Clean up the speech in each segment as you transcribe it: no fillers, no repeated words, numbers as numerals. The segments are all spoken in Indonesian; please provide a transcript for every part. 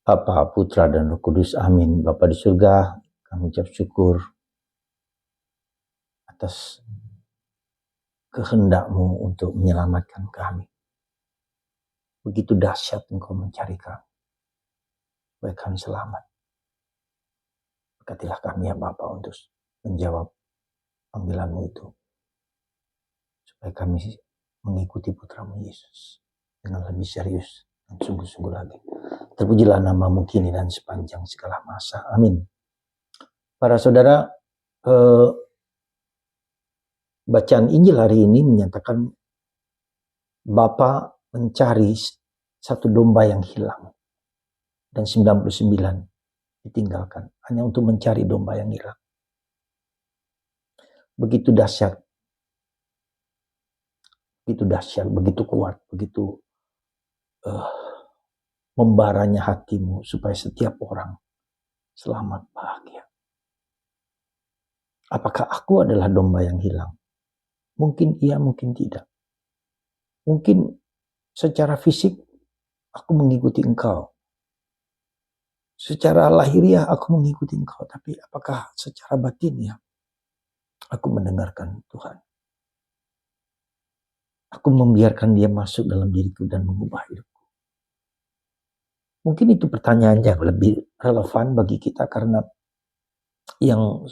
Bapa, Putra, dan Roh Kudus. Amin. Bapa di surga, kami ucap syukur atas kehendak-Mu untuk menyelamatkan kami. Begitu dahsyat Engkau mencari kami, supaya kami selamat. Berkatilah kami ya Bapa untuk menjawab panggilan-Mu itu, supaya kami mengikuti Putra-Mu Yesus dengan lebih serius dan sungguh-sungguh lagi. Terpujilah nama-Mu kini dan sepanjang segala masa. Amin. Para saudara, bacaan Injil hari ini menyatakan Bapa mencari satu domba yang hilang dan 99 ditinggalkan hanya untuk mencari domba yang hilang. Begitu dahsyat, begitu kuat, begitu membaranya hatimu supaya setiap orang selamat bahagia. Apakah aku adalah domba yang hilang? Mungkin iya, mungkin tidak. Mungkin secara fisik aku mengikuti engkau. Secara lahiriah aku mengikuti engkau. Tapi apakah secara batinnya aku mendengarkan Tuhan? Aku membiarkan dia masuk dalam diriku dan mengubah hidupku. Mungkin itu pertanyaan yang lebih relevan bagi kita karena yang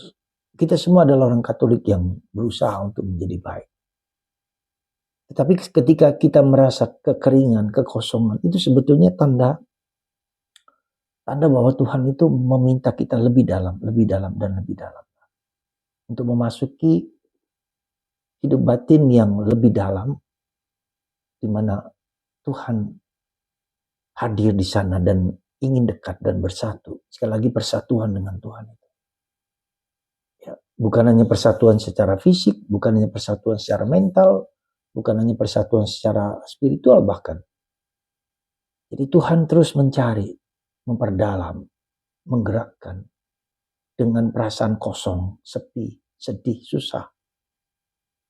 kita semua adalah orang Katolik yang berusaha untuk menjadi baik. Tetapi ketika kita merasa kekeringan, kekosongan, itu sebetulnya tanda bahwa Tuhan itu meminta kita lebih dalam, dan lebih dalam. Untuk memasuki hidup batin yang lebih dalam, di mana Tuhan hadir di sana dan ingin dekat dan bersatu. Sekali lagi persatuan dengan Tuhan itu. Ya, bukan hanya persatuan secara fisik, bukan hanya persatuan secara mental, bukan hanya persatuan secara spiritual bahkan. Jadi Tuhan terus mencari, memperdalam, menggerakkan dengan perasaan kosong, sepi, sedih, susah.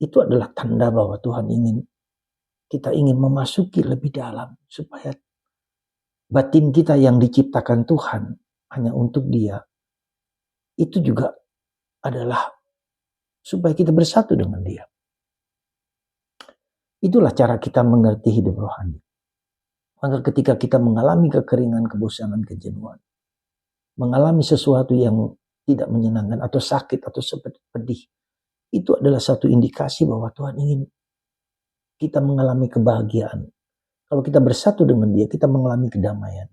Itu adalah tanda bahwa Tuhan kita ingin memasuki lebih dalam supaya batin kita yang diciptakan Tuhan hanya untuk Dia, itu juga adalah supaya kita bersatu dengan Dia. Itulah cara kita mengerti hidup rohani. Maka ketika kita mengalami kekeringan, kebosanan, kejenuhan, mengalami sesuatu yang tidak menyenangkan atau sakit atau pedih, itu adalah satu indikasi bahwa Tuhan ingin kita mengalami kebahagiaan. Kalau kita bersatu dengan Dia, kita mengalami kedamaian.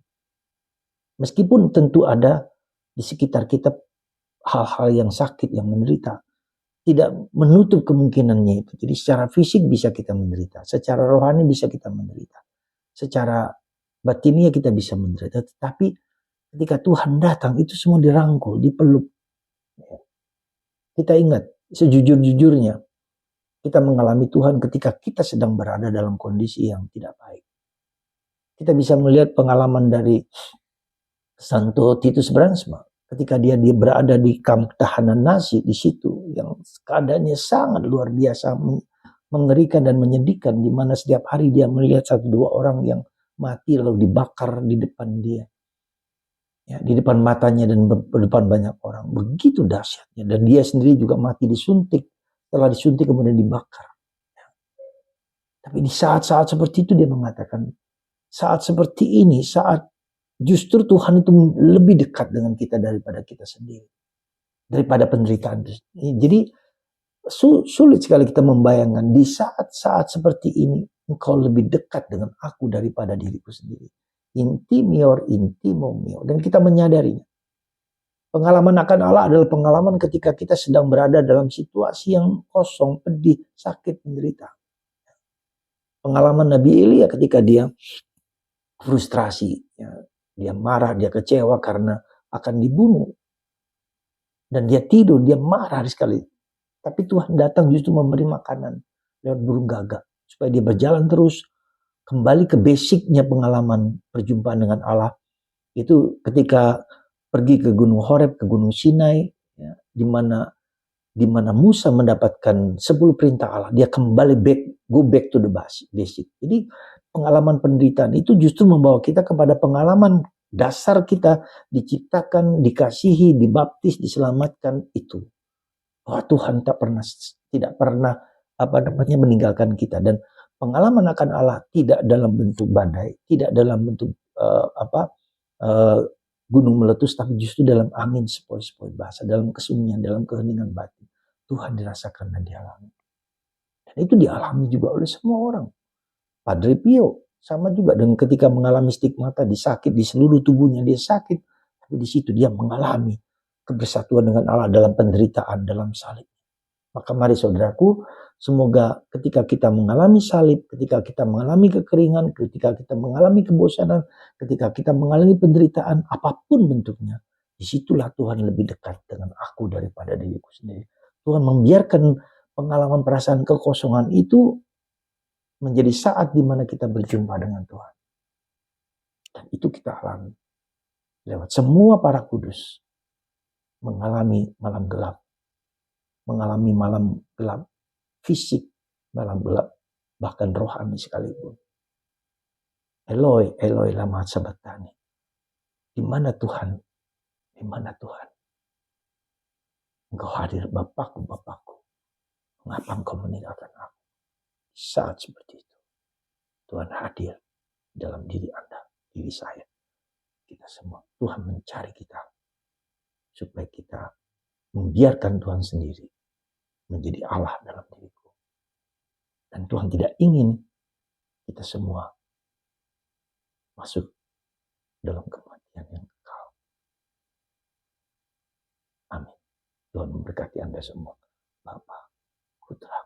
Meskipun tentu ada di sekitar kita hal-hal yang sakit, yang menderita, tidak menutup kemungkinannya itu. Jadi secara fisik bisa kita menderita, secara rohani bisa kita menderita, secara batinnya kita bisa menderita. Tetapi ketika Tuhan datang, itu semua dirangkul, dipeluk. Kita ingat, sejujur-jujurnya, kita mengalami Tuhan ketika kita sedang berada dalam kondisi yang tidak baik. Kita bisa melihat pengalaman dari Santo Titus Bransma ketika dia berada di kamp tahanan Nazi di situ yang keadaannya sangat luar biasa mengerikan dan menyedihkan, di mana setiap hari dia melihat 1-2 orang yang mati lalu dibakar di depan dia. Ya, di depan matanya dan di depan banyak orang. Begitu dahsyatnya, dan dia sendiri juga mati disuntik. Setelah disuntik kemudian dibakar. Ya. Tapi di saat-saat seperti itu dia mengatakan, saat seperti ini, saat justru Tuhan itu lebih dekat dengan kita daripada kita sendiri. Daripada penderitaan. Jadi sulit sekali kita membayangkan di saat-saat seperti ini engkau lebih dekat dengan aku daripada diriku sendiri. Intimior intimo mio. Dan kita menyadarinya. Pengalaman akan Allah adalah pengalaman ketika kita sedang berada dalam situasi yang kosong, pedih, sakit, menderita. Pengalaman Nabi Elia ketika dia frustrasi, ya, dia marah, dia kecewa karena akan dibunuh. Dan dia tidur, dia marah sekali. Tapi Tuhan datang justru memberi makanan lewat burung gagak. Supaya dia berjalan terus, kembali ke basicnya pengalaman perjumpaan dengan Allah. Itu ketika pergi ke Gunung Horeb, ke Gunung Sinai, ya, di mana Musa mendapatkan 10 perintah Allah. Dia kembali go back to the basic. Jadi pengalaman penderitaan itu justru membawa kita kepada pengalaman Dasar kita diciptakan, dikasihi, dibaptis, diselamatkan itu. Bahwa Tuhan tidak pernah meninggalkan kita, dan pengalaman akan Allah tidak dalam bentuk badai, tidak dalam bentuk eh, gunung meletus, tapi justru dalam angin sepoi-sepoi basah, dalam kesunyian, dalam keheningan batin. Tuhan dirasakan dan dialami. Dan itu dialami juga oleh semua orang. Padre Pio sama juga dengan ketika mengalami stigmata, disakit di seluruh tubuhnya, dia sakit, tapi di situ dia mengalami kebersatuan dengan Allah dalam penderitaan, dalam salib. Maka mari saudaraku, semoga ketika kita mengalami salib, ketika kita mengalami kekeringan, ketika kita mengalami kebosanan, ketika kita mengalami penderitaan, apapun bentuknya, disitulah Tuhan lebih dekat dengan aku daripada diriku sendiri. Tuhan membiarkan pengalaman perasaan kekosongan itu menjadi saat di mana kita berjumpa dengan Tuhan. Dan itu kita alami. Lewat semua para kudus mengalami malam gelap. Mengalami malam gelap fisik, malam gelap, bahkan rohani sekalipun. Eloi, Eloi lama sabachthani. Di mana Tuhan? Di mana Tuhan? Engkau hadir, Bapakku, Bapakku. Mengapa engkau meninggalkan aku? Saat seperti itu, Tuhan hadir dalam diri Anda, diri saya. Kita semua, Tuhan mencari kita supaya kita membiarkan Tuhan sendiri menjadi Allah dalam diriku. Dan Tuhan tidak ingin kita semua masuk dalam kematian yang kekal. Amin. Tuhan memberkati Anda semua. Bapa, Putra,